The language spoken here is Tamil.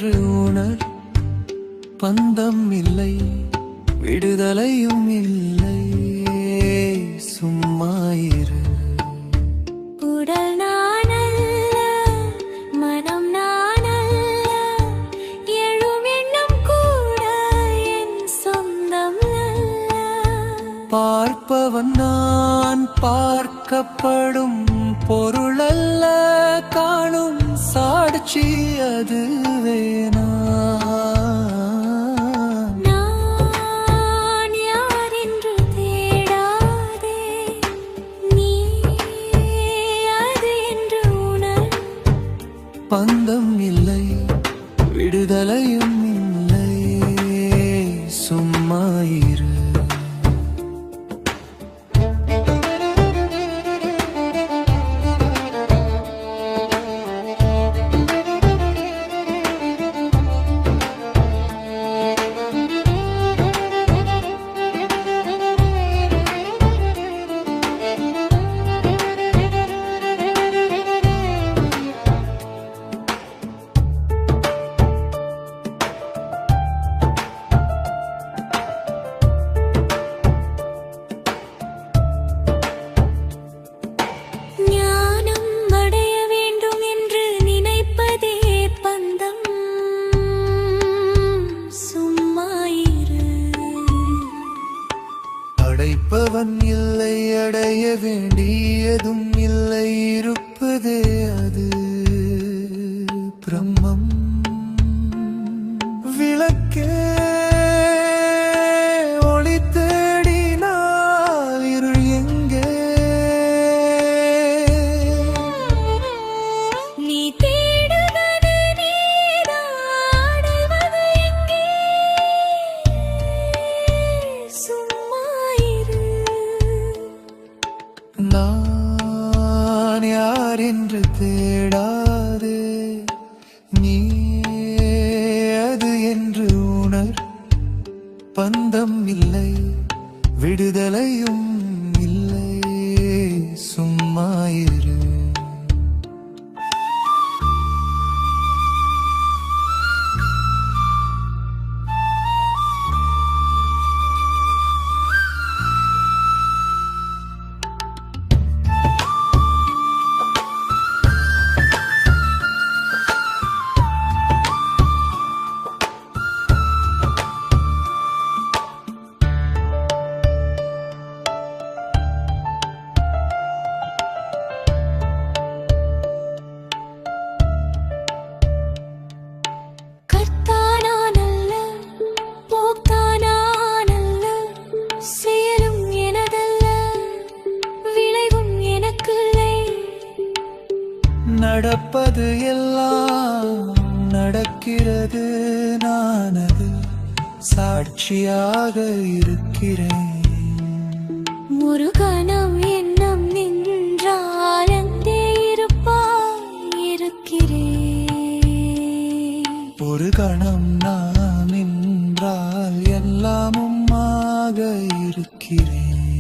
என்று உணர். பந்தம் இல்லை, விடுதலையும் இல்லை, சும்மாயிரு. உடல் நானல்ல, மனம் நானல்ல, எழும் எண்ணம் கூட என் சொந்தம் அல்ல. பார்ப்பவன் நான், பார்க்கப்படும் பொருளல்ல, காணும் சாட்சி அதுவே நான் யார் என்று தேடாதே, நீ அது என்று உணர். பந்தம் இல்லை, விடுதலையும் இல்லை, சும்மாயிரு. அடைப்பவன் இல்லை, அடைய வேண்டியதும் இல்லை, இருப்பதே அது பிரம்மம். விளக்கே ஒளி தேடினால் இருள் எங்கே? நீ தேடுவது நீதான், அடைவது எங்கே? நான் யார் என்று தேடாதே, நீ அது என்று உணர். பந்தம் இல்லை, விடுதலையும் இல்லை, சும்மாயிரு. நடப்பது எல்லாம் நடக்கிறது, நான் அது சாட்சியாக இருக்கிறேன். ஒரு கணம் எண்ணம் நின்றால் அங்கே இருப்பாய், இருக்கிறேன். ஒரு கணம் நான் நின்றால் எல்லாமும் ஆக இருக்கிறேன்.